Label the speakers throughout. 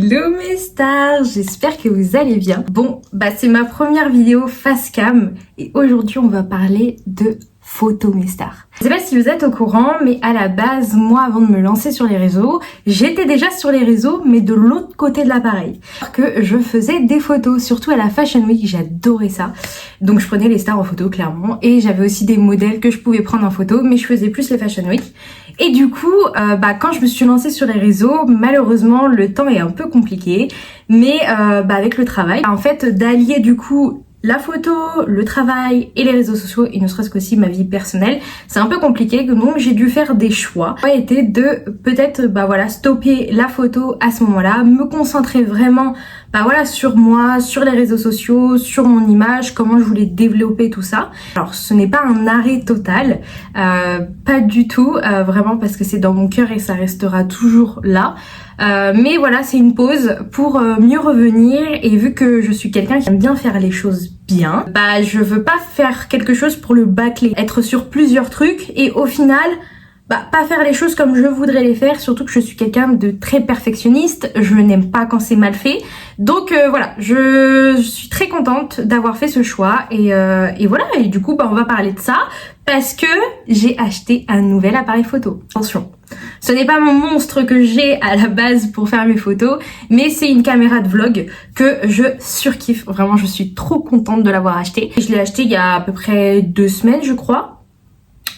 Speaker 1: Hello mes stars, j'espère que vous allez bien. Bon, c'est ma première vidéo face cam et aujourd'hui on va parler de photos mes stars. Je sais pas si vous êtes au courant, mais à la base, moi avant de me lancer sur les réseaux, j'étais déjà sur les réseaux mais de l'autre côté de l'appareil. Que je faisais des photos, surtout à la Fashion Week, j'adorais ça. Donc je prenais les stars en photo clairement et j'avais aussi des modèles que je pouvais prendre en photo, mais je faisais plus les Fashion Week. Et du coup, quand je me suis lancée sur les réseaux, malheureusement le temps est un peu compliqué, mais avec le travail, en fait d'allier du coup la photo, le travail et les réseaux sociaux et ne serait-ce qu'aussi ma vie personnelle, c'est un peu compliqué, donc j'ai dû faire des choix. Le choix était de peut-être stopper la photo à ce moment-là, me concentrer vraiment sur moi, sur les réseaux sociaux, sur mon image, comment je voulais développer tout ça. Alors ce n'est pas un arrêt total, pas du tout, vraiment parce que c'est dans mon cœur et ça restera toujours là. Mais voilà, c'est une pause pour mieux revenir et vu que je suis quelqu'un qui aime bien faire les choses bien, je veux pas faire quelque chose pour le bâcler, être sur plusieurs trucs et au final pas faire les choses comme je voudrais les faire, surtout que je suis quelqu'un de très perfectionniste, je n'aime pas quand c'est mal fait. Donc voilà, je suis très contente d'avoir fait ce choix et voilà, et du coup on va parler de ça parce que j'ai acheté un nouvel appareil photo. Attention, ce n'est pas mon monstre que j'ai à la base pour faire mes photos, mais c'est une caméra de vlog que je surkiffe. Vraiment, je suis trop contente de l'avoir acheté. Je l'ai acheté il y a à peu près 2 semaines, je crois.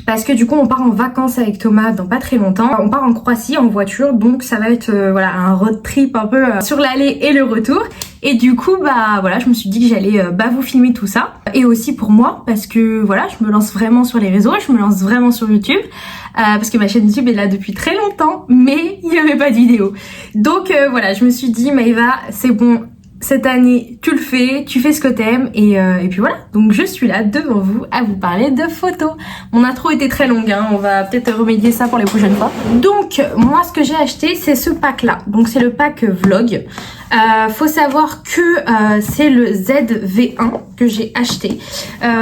Speaker 1: Parce que du coup on part en vacances avec Thomas dans pas très longtemps. On part en Croatie en voiture, donc ça va être un road trip un peu sur l'aller et le retour. Et du coup je me suis dit que j'allais vous filmer tout ça. Et aussi pour moi parce que je me lance vraiment sur les réseaux, je me lance vraiment sur YouTube. Parce que ma chaîne YouTube est là depuis très longtemps, mais il n'y avait pas de vidéo. Donc je me suis dit Maëva, c'est bon. Cette année, tu le fais, tu fais ce que t'aimes et puis voilà. Donc je suis là devant vous à vous parler de photos. Mon intro était très longue, on va peut-être remédier ça pour les prochaines fois. Donc moi ce que j'ai acheté c'est ce pack là. Donc c'est le pack vlog. Faut savoir que c'est le ZV1 que j'ai acheté.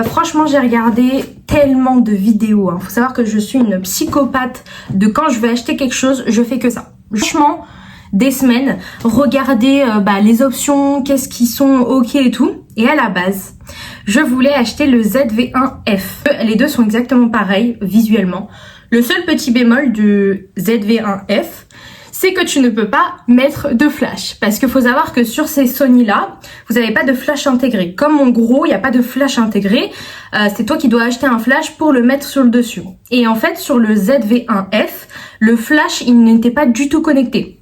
Speaker 1: Franchement j'ai regardé tellement de vidéos. Faut savoir que je suis une psychopathe de quand je vais acheter quelque chose, je fais que ça. Franchement, des semaines, regarder les options, qu'est-ce qui sont ok et tout. Et à la base, je voulais acheter le ZV1F. Les deux sont exactement pareils visuellement. Le seul petit bémol du ZV1F, c'est que tu ne peux pas mettre de flash. Parce qu'il faut savoir que sur ces Sony là, vous n'avez pas de flash intégré. Comme en gros, il n'y a pas de flash intégré, c'est toi qui dois acheter un flash pour le mettre sur le dessus. Et en fait, sur le ZV1F, le flash, il n'était pas du tout connecté.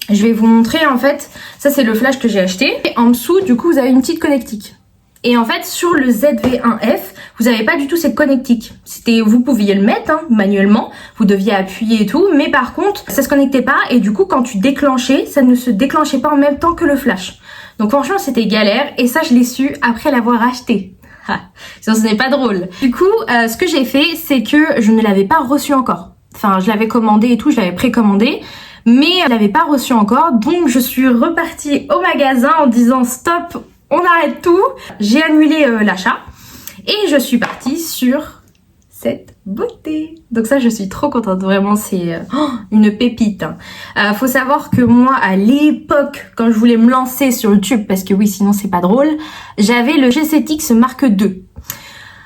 Speaker 1: Je vais vous montrer en fait, ça c'est le flash que j'ai acheté. Et en dessous, du coup, vous avez une petite connectique. Et en fait, sur le ZV1F, vous n'avez pas du tout cette connectique. Vous pouviez le mettre manuellement, vous deviez appuyer et tout, mais par contre, ça se connectait pas et du coup, quand tu déclenchais, ça ne se déclenchait pas en même temps que le flash. Donc franchement, c'était galère et ça, je l'ai su après l'avoir acheté. Sinon, ce n'est pas drôle. Du coup, ce que j'ai fait, c'est que je ne l'avais pas reçu encore. Enfin, je l'avais commandé et tout, je l'avais précommandé. Mais je l'avais pas reçu encore, donc je suis repartie au magasin en disant stop, on arrête tout. J'ai annulé l'achat et je suis partie sur cette beauté. Donc ça, je suis trop contente, vraiment c'est une pépite. Faut savoir que moi à l'époque, quand je voulais me lancer sur YouTube, parce que oui sinon c'est pas drôle, j'avais le G7X Mark II.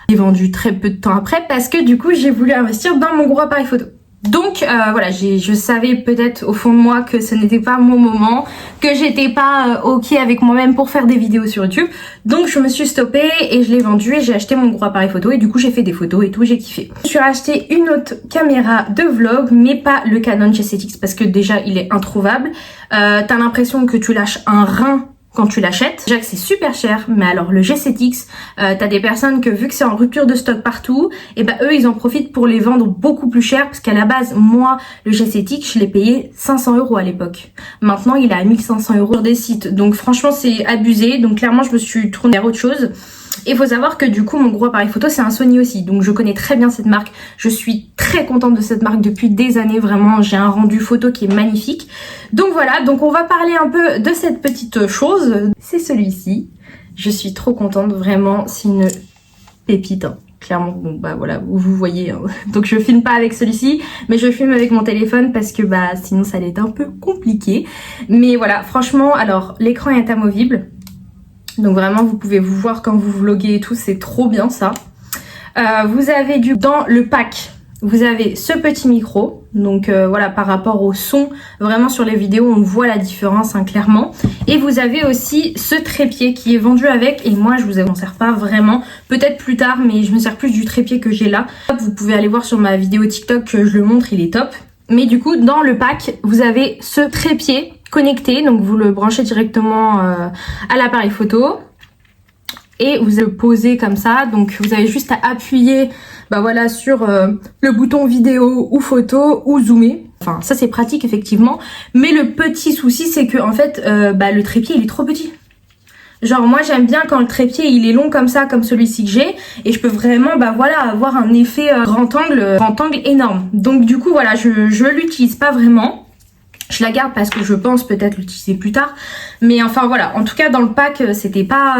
Speaker 1: J'ai vendu très peu de temps après parce que du coup j'ai voulu investir dans mon gros appareil photo. Donc je savais peut-être au fond de moi que ce n'était pas mon moment, que j'étais pas ok avec moi-même pour faire des vidéos sur YouTube. Donc je me suis stoppée et je l'ai vendu et j'ai acheté mon gros appareil photo et du coup j'ai fait des photos et tout, j'ai kiffé. Je suis racheté une autre caméra de vlog mais pas le Canon G7X parce que déjà il est introuvable. T'as l'impression que tu lâches un rein quand tu l'achètes. Déjà que c'est super cher, mais alors le G7X, t'as des personnes que vu que c'est en rupture de stock partout, et eux ils en profitent pour les vendre beaucoup plus cher parce qu'à la base, moi, le G7X, je l'ai payé 500 € à l'époque. Maintenant, il est à 1500 € sur des sites. Donc franchement, c'est abusé. Donc clairement, je me suis tournée vers autre chose. Et il faut savoir que du coup mon gros appareil photo c'est un Sony aussi, donc je connais très bien cette marque, je suis très contente de cette marque depuis des années, vraiment j'ai un rendu photo qui est magnifique. Donc voilà, donc on va parler un peu de cette petite chose, c'est celui-ci, je suis trop contente, vraiment c'est une pépite. clairement, bon bah voilà, vous voyez, hein. Donc je filme pas avec celui-ci, mais je filme avec mon téléphone parce que bah sinon ça allait être un peu compliqué. Mais voilà, franchement, alors l'écran est amovible, donc vraiment vous pouvez vous voir quand vous vloguez et tout, c'est trop bien ça. Vous avez dans le pack, vous avez ce petit micro, donc voilà, par rapport au son, vraiment sur les vidéos on voit la différence, hein, clairement. Et vous avez aussi ce trépied qui est vendu avec, et moi je vous m'en sers pas vraiment, peut-être plus tard, mais je me sers plus du trépied que j'ai là. Vous pouvez aller voir sur ma vidéo TikTok que je le montre, il est top. Mais du coup dans le pack vous avez ce trépied connecté, donc vous le branchez directement à l'appareil photo. Et vous le posez comme ça, donc vous avez juste à appuyer bah voilà, sur le bouton vidéo ou photo ou zoomer. Enfin ça c'est pratique effectivement, mais le petit souci c'est que en fait bah, le trépied il est trop petit. Genre moi j'aime bien quand le trépied il est long comme ça, comme celui-ci que j'ai, et je peux vraiment bah voilà avoir un effet grand angle énorme. Donc du coup voilà, je l'utilise pas vraiment. Je la garde parce que je pense peut-être l'utiliser plus tard. Mais enfin voilà, en tout cas dans le pack c'était pas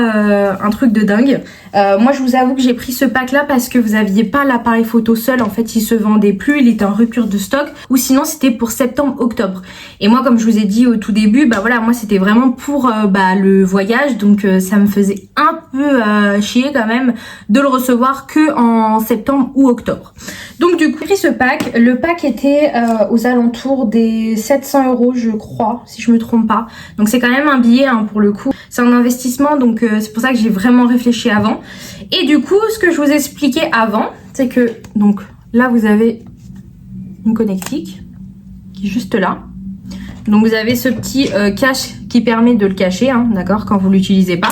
Speaker 1: un truc de dingue. Moi je vous avoue que j'ai pris ce pack là parce que vous aviez pas l'appareil photo seul. En fait il se vendait plus, il était en rupture de stock. Ou sinon c'était pour septembre-octobre. Et moi comme je vous ai dit au tout début, bah voilà, moi c'était vraiment pour bah, le voyage. Donc ça me faisait un peu chier quand même de le recevoir que en septembre ou octobre. Donc du coup j'ai pris ce pack. Le pack était aux alentours des 700 € je crois, si je me trompe pas. Donc c'est quand même un billet hein, pour le coup. C'est un investissement, donc c'est pour ça que j'ai vraiment réfléchi avant. Et du coup ce que je vous expliquais avant, c'est que donc là vous avez une connectique qui est juste là. Donc vous avez ce petit cache qui permet de le cacher, hein, d'accord, quand vous l'utilisez pas.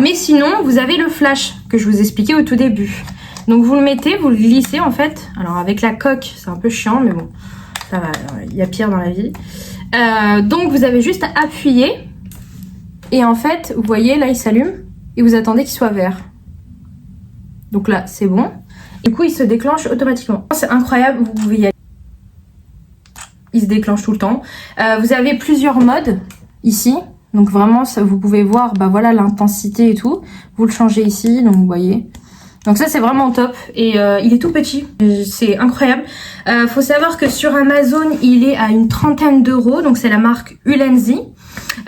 Speaker 1: Mais sinon vous avez le flash que je vous expliquais au tout début. Donc vous le mettez, vous le glissez en fait. Alors avec la coque c'est un peu chiant mais bon, ça va, il y a pire dans la vie. Donc vous avez juste à appuyer et en fait vous voyez là il s'allume et vous attendez qu'il soit vert. Donc là c'est bon. Du coup il se déclenche automatiquement. C'est incroyable, vous pouvez y aller. Il se déclenche tout le temps. Vous avez plusieurs modes ici. Donc vraiment ça, vous pouvez voir bah voilà l'intensité et tout. Vous le changez ici, donc vous voyez. Donc ça c'est vraiment top et il est tout petit, c'est incroyable. Faut savoir que sur Amazon il est à une 30aine d'euros, donc c'est la marque Ulanzi.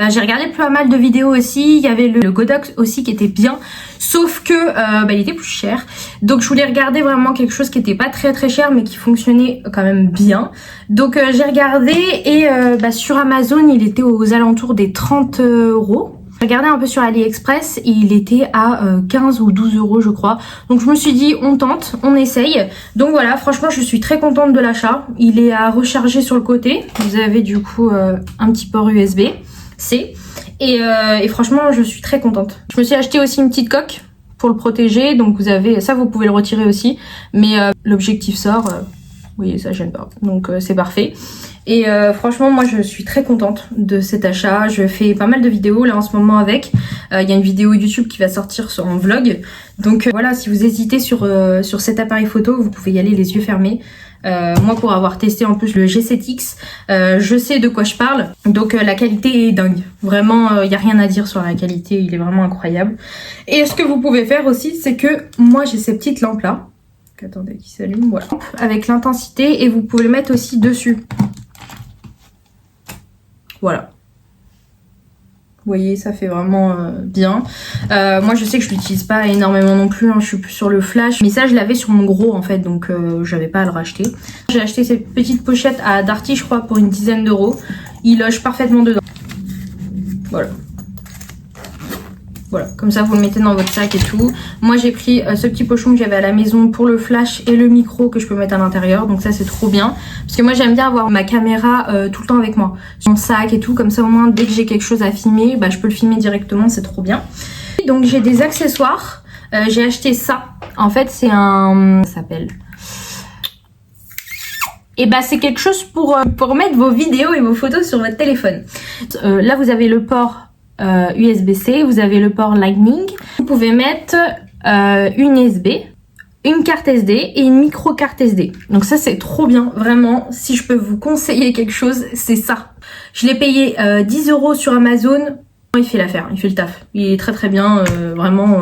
Speaker 1: J'ai regardé pas mal de vidéos aussi, il y avait le Godox aussi qui était bien, sauf que bah, il était plus cher. Donc je voulais regarder vraiment quelque chose qui était pas très cher mais qui fonctionnait quand même bien. Donc j'ai regardé et bah, sur Amazon il était aux alentours des 30 €. J'ai regardé un peu sur AliExpress et il était à 15 ou 12 € je crois. Donc je me suis dit on tente, on essaye. Donc voilà, franchement je suis très contente de l'achat. Il est à recharger sur le côté. Vous avez du coup un petit port USB-C. Et franchement je suis très contente. Je me suis acheté aussi une petite coque pour le protéger. Donc vous avez ça, vous pouvez le retirer aussi. Mais l'objectif sort, vous voyez ça gêne pas. Donc c'est parfait. Et franchement moi je suis très contente de cet achat. Je fais pas mal de vidéos là en ce moment avec. Il y a une vidéo YouTube qui va sortir en vlog. Donc voilà, si vous hésitez sur cet appareil photo, vous pouvez y aller les yeux fermés. Moi pour avoir testé en plus le G7X, je sais de quoi je parle. Donc la qualité est dingue. Vraiment il n'y a rien à dire sur la qualité, il est vraiment incroyable. Et ce que vous pouvez faire aussi c'est que moi j'ai ces petites lampes là. Attendez, qui s'allume, voilà. Avec l'intensité et vous pouvez le mettre aussi dessus. Voilà. Vous voyez, ça fait vraiment bien. Moi, je sais que je l'utilise pas énormément non plus. Hein, je suis plus sur le flash. Mais ça, je l'avais sur mon gros en fait. Donc, j'avais pas à le racheter. J'ai acheté cette petite pochette à Darty, je crois, pour une 10aine d'euros. Il loge parfaitement dedans. Voilà. Voilà, comme ça vous le mettez dans votre sac et tout. Moi j'ai pris ce petit pochon que j'avais à la maison pour le flash et le micro que je peux mettre à l'intérieur. Donc ça c'est trop bien. Parce que moi j'aime bien avoir ma caméra tout le temps avec moi. Mon sac et tout, comme ça au moins dès que j'ai quelque chose à filmer, bah, je peux le filmer directement, c'est trop bien. Donc j'ai des accessoires. J'ai acheté ça. En fait c'est un... ça s'appelle... Et bah c'est quelque chose pour mettre vos vidéos et vos photos sur votre téléphone. Là vous avez le port... USB-C, vous avez le port Lightning. Vous pouvez mettre une USB, une carte SD et une micro carte SD. Donc ça c'est trop bien, vraiment. Si je peux vous conseiller quelque chose, c'est ça. Je l'ai payé 10 € sur Amazon. Il fait l'affaire, il fait le taf. Il est très bien, vraiment.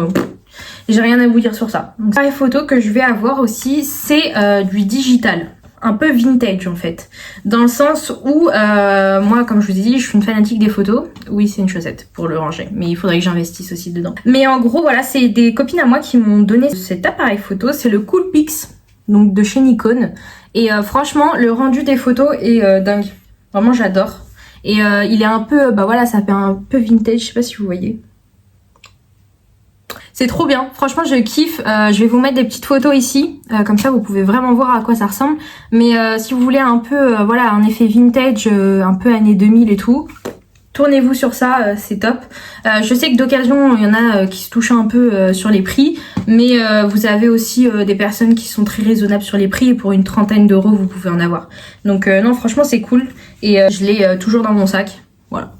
Speaker 1: J'ai rien à vous dire sur ça. Donc l'appareil photo que je vais avoir aussi, c'est du digital. Un peu vintage en fait, dans le sens où moi comme je vous ai dit je suis une fanatique des photos. Oui c'est une chaussette pour le ranger, mais il faudrait que j'investisse aussi dedans. Mais en gros voilà, c'est des copines à moi qui m'ont donné cet appareil photo, c'est le Coolpix, donc de chez Nikon. Et franchement le rendu des photos est dingue, vraiment j'adore. Et il est un peu, bah voilà, ça fait un peu vintage, je sais pas si vous voyez. C'est trop bien, franchement je kiffe. Je vais vous mettre des petites photos ici, comme ça vous pouvez vraiment voir à quoi ça ressemble. Mais si vous voulez un peu, voilà, un effet vintage, un peu années 2000 et tout, tournez-vous sur ça, c'est top. Je sais que d'occasion il y en a qui se touchent un peu sur les prix, mais vous avez aussi des personnes qui sont très raisonnables sur les prix et pour une trentaine d'euros vous pouvez en avoir. Donc non franchement c'est cool et je l'ai toujours dans mon sac, voilà.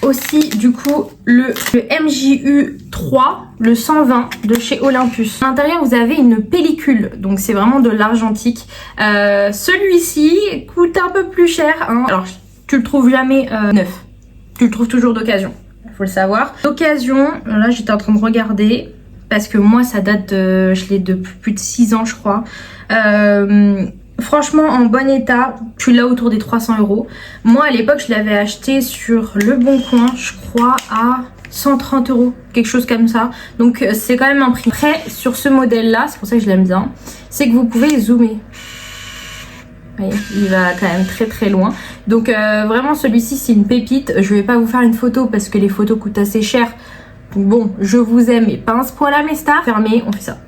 Speaker 1: Aussi du coup le MJU 3, le 120 de chez Olympus. À l'intérieur vous avez une pellicule, donc c'est vraiment de l'argentique. Celui-ci coûte un peu plus cher, hein. Alors tu le trouves jamais neuf, tu le trouves toujours d'occasion, faut le savoir. D'occasion, là j'étais en train de regarder, parce que moi ça date de, je l'ai depuis plus de 6 ans je crois. Franchement en bon état, je suis là autour des 300 euros. Moi à l'époque je l'avais acheté sur Le Bon Coin, je crois à 130 euros, quelque chose comme ça. Donc c'est quand même un prix. Après sur ce modèle là, c'est pour ça que je l'aime bien, c'est que vous pouvez zoomer. Vous voyez, il va quand même très très loin. Donc vraiment celui-ci c'est une pépite. Je vais pas vous faire une photo parce que les photos coûtent assez cher. Donc bon, je vous aime mais pas à ce point-là mes stars. Fermé, on fait ça.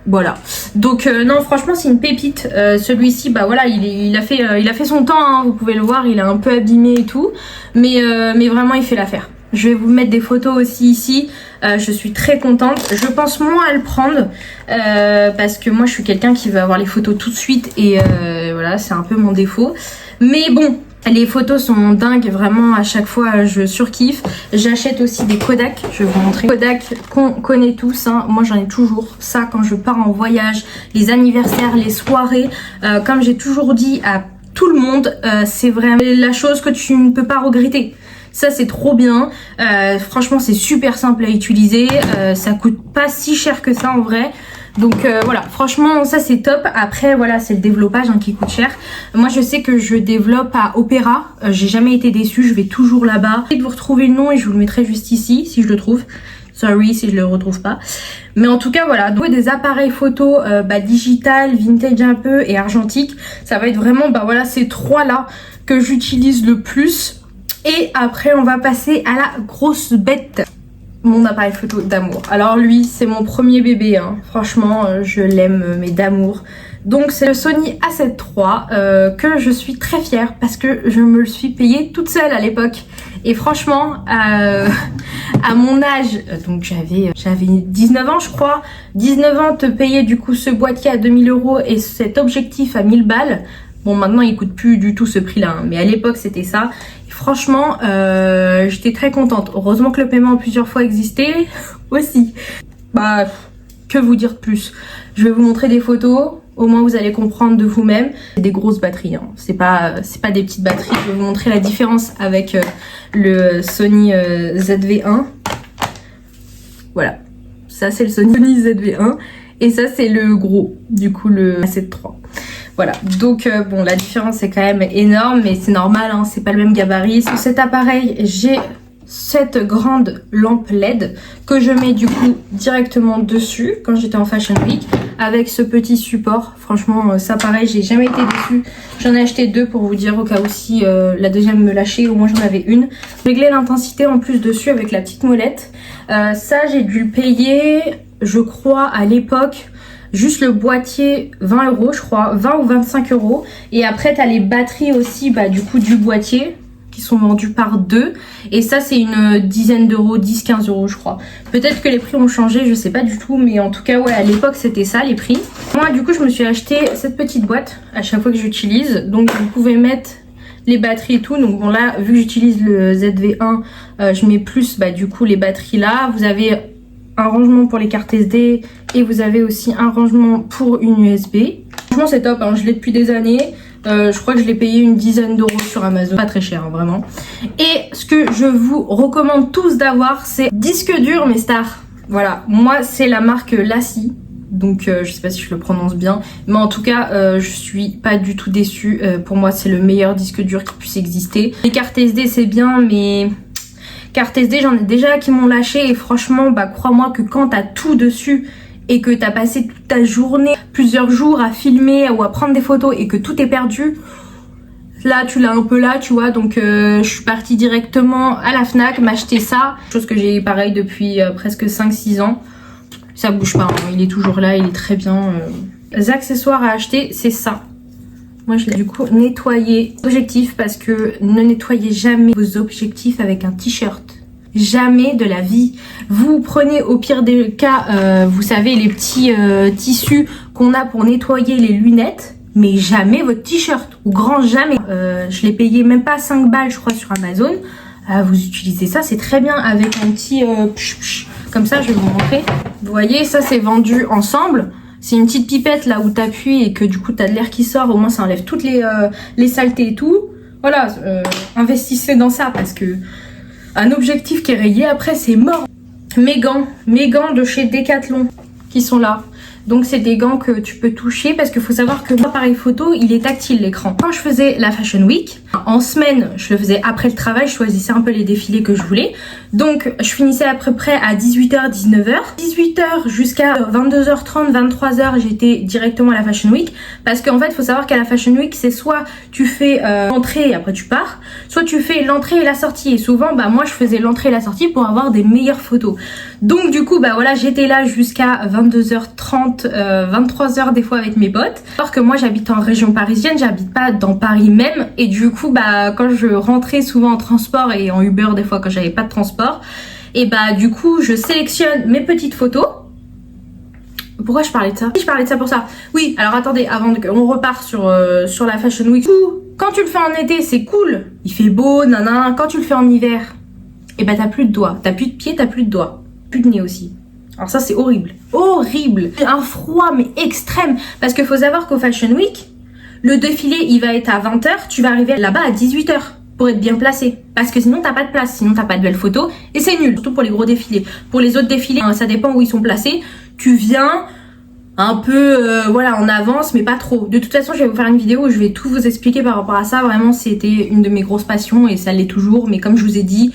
Speaker 1: Voilà, donc non franchement c'est une pépite. Celui-ci bah voilà il a fait son temps, hein, vous pouvez le voir, il est un peu abîmé et tout, mais vraiment il fait l'affaire. Je vais vous mettre des photos aussi ici. Je suis très contente, je pense moins à le prendre parce que moi je suis quelqu'un qui veut avoir les photos tout de suite et voilà c'est un peu mon défaut, mais bon les photos sont dingues, vraiment à chaque fois je surkiffe. J'achète aussi des Kodak, je vais vous montrer. Kodak qu'on connaît tous, hein. Moi j'en ai toujours ça quand je pars en voyage, les anniversaires, les soirées. Comme j'ai toujours dit à tout le monde, c'est vraiment la chose que tu ne peux pas regretter. Ça c'est trop bien, franchement c'est super simple à utiliser, ça coûte pas si cher que ça en vrai. Donc voilà, franchement ça c'est top. Après voilà c'est le développage hein, qui coûte cher. Moi je sais que je développe à Opéra, j'ai jamais été déçue, je vais toujours là-bas. Je vais vous retrouver le nom et je vous le mettrai juste ici si je le trouve. Sorry si je le retrouve pas. Mais en tout cas voilà, donc des appareils photo digital, vintage un peu et argentique. Ça va être vraiment bah voilà ces trois là que j'utilise le plus. Et après on va passer à la grosse bête, mon appareil photo d'amour. Alors lui c'est mon premier bébé hein. Franchement je l'aime mais d'amour. Donc c'est le Sony A7 III que je suis très fière parce que je me le suis payé toute seule à l'époque. Et franchement à mon âge, donc j'avais 19 ans je crois, 19 ans te payer du coup ce boîtier à 2000 euros et cet objectif à 1000 balles. Bon maintenant il coûte plus du tout ce prix là hein, mais à l'époque c'était ça. Et franchement j'étais très contente. Heureusement que le paiement plusieurs fois existait aussi. Bah que vous dire de plus. Je vais vous montrer des photos, au moins vous allez comprendre de vous-même. C'est des grosses batteries hein. C'est pas des petites batteries. Je vais vous montrer la différence avec le Sony ZV-1. Voilà, ça c'est le Sony ZV-1 et ça c'est le gros, du coup le A7 III. Voilà, donc bon la différence est quand même énorme mais c'est normal hein, c'est pas le même gabarit. Sur cet appareil j'ai cette grande lampe LED que je mets du coup directement dessus quand j'étais en Fashion Week avec ce petit support. Franchement ça pareil j'ai jamais été déçue. J'en ai acheté deux pour vous dire au cas où si la deuxième me lâchait, au moins j'en avais une. Régler l'intensité en plus dessus avec la petite molette. Ça j'ai dû le payer je crois à l'époque. Juste le boîtier 20 euros je crois, 20 ou 25 euros. Et après tu as les batteries aussi bah, du coup du boîtier qui sont vendus par deux. Et ça c'est une dizaine d'euros, 10-15 euros je crois. Peut-être que les prix ont changé, je sais pas du tout. Mais en tout cas ouais à l'époque c'était ça les prix. Moi du coup je me suis acheté cette petite boîte à chaque fois que j'utilise. Donc vous pouvez mettre les batteries et tout. Donc bon là vu que j'utilise le ZV-1 je mets plus bah, du coup les batteries là. Vous avez un rangement pour les cartes SD et vous avez aussi un rangement pour une USB. Franchement c'est top hein, je l'ai depuis des années. Je crois que je l'ai payé une dizaine d'euros sur Amazon, pas très cher hein, vraiment. Et ce que je vous recommande tous d'avoir c'est disque dur mes stars. Voilà, moi c'est la marque Lassi. Donc je sais pas si je le prononce bien, mais en tout cas je suis pas du tout déçue. Pour moi c'est le meilleur disque dur qui puisse exister. Les cartes SD c'est bien, mais cartes SD j'en ai déjà qui m'ont lâché, et franchement bah crois-moi que quand t'as tout dessus et que t'as passé toute ta journée, plusieurs jours à filmer ou à prendre des photos et que tout est perdu, là tu l'as un peu là, tu vois. Donc je suis partie directement à la Fnac m'acheter ça, chose que j'ai pareil depuis presque 5-6 ans. Ça bouge pas, hein. Il est toujours là, il est très bien. Les accessoires à acheter, c'est ça. Moi je l'ai du coup nettoyé. Objectif, parce que ne nettoyez jamais vos objectifs avec un t-shirt. Jamais de la vie. Vous prenez au pire des cas, vous savez, les petits tissus qu'on a pour nettoyer les lunettes, mais jamais votre t-shirt, ou grand jamais. Je l'ai payé même pas 5 balles je crois sur Amazon. Vous utilisez ça, c'est très bien avec un petit comme ça. Je vais vous montrer. Vous voyez, ça c'est vendu ensemble. C'est une petite pipette là où t'appuies et que du coup t'as de l'air qui sort. Au moins ça enlève toutes les saletés et tout. Voilà, investissez dans ça, parce que un objectif qui est rayé après c'est mort. Mes gants de chez Decathlon qui sont là. Donc c'est des gants que tu peux toucher, parce qu'il faut savoir que mon appareil photo il est tactile l'écran. Quand je faisais la Fashion Week, en semaine je le faisais après le travail, je choisissais un peu les défilés que je voulais. Donc je finissais à peu près à 18h, 19h. 18h jusqu'à 22h30, 23h j'étais directement à la Fashion Week. Parce qu'en fait il faut savoir qu'à la Fashion Week c'est soit tu fais l'entrée et après tu pars, soit tu fais l'entrée et la sortie. Et souvent bah moi je faisais l'entrée et la sortie pour avoir des meilleures photos. Donc du coup bah voilà, j'étais là jusqu'à 22h30, 23h des fois avec mes potes. Alors que moi j'habite en région parisienne, j'habite pas dans Paris même, et du coup bah quand je rentrais souvent en transport et en Uber des fois quand j'avais pas de transport, et bah du coup je sélectionne mes petites photos. Pourquoi je parlais de ça? Je parlais de ça pour ça. Oui, alors attendez, avant qu'on repart sur la Fashion Week. Quand tu le fais en été c'est cool, il fait beau, nanana. Quand tu le fais en hiver, et bah t'as plus de doigts, t'as plus de pieds, t'as plus de doigts, plus de nez aussi. Alors ça c'est horrible, horrible. Un froid mais extrême, parce qu'il faut savoir qu'au Fashion Week, le défilé il va être à 20h, tu vas arriver là-bas à 18h pour être bien placé. Parce que sinon t'as pas de place, sinon t'as pas de belles photos et c'est nul, surtout pour les gros défilés. Pour les autres défilés, ça dépend où ils sont placés, tu viens un peu voilà en avance mais pas trop. De toute façon je vais vous faire une vidéo où je vais tout vous expliquer par rapport à ça. Vraiment c'était une de mes grosses passions et ça l'est toujours, mais comme je vous ai dit,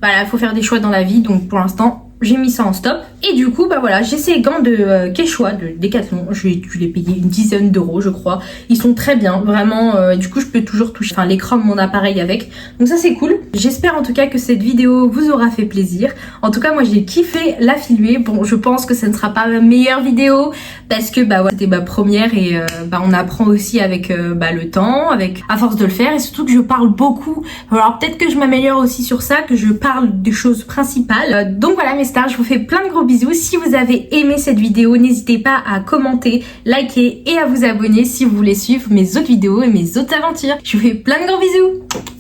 Speaker 1: voilà, il faut faire des choix dans la vie, donc pour l'instant j'ai mis ça en stop. Et du coup bah voilà, j'ai ces gants de Quechua de Decathlon. Je les payé une dizaine d'euros je crois. Ils sont très bien, vraiment. Du coup je peux toujours toucher l'écran de mon appareil avec, donc ça c'est cool. J'espère en tout cas que cette vidéo vous aura fait plaisir. En tout cas moi j'ai kiffé la filmer. Bon, je pense que ce ne sera pas ma meilleure vidéo, parce que bah ouais, c'était ma première, et bah on apprend aussi avec le temps, avec à force de le faire, et surtout que je parle beaucoup. Alors peut-être que je m'améliore aussi sur ça, que je parle des choses principales. Donc voilà mes stars, je vous fais plein de gros bisous. Si vous avez aimé cette vidéo, n'hésitez pas à commenter, liker et à vous abonner si vous voulez suivre mes autres vidéos et mes autres aventures. Je vous fais plein de gros bisous.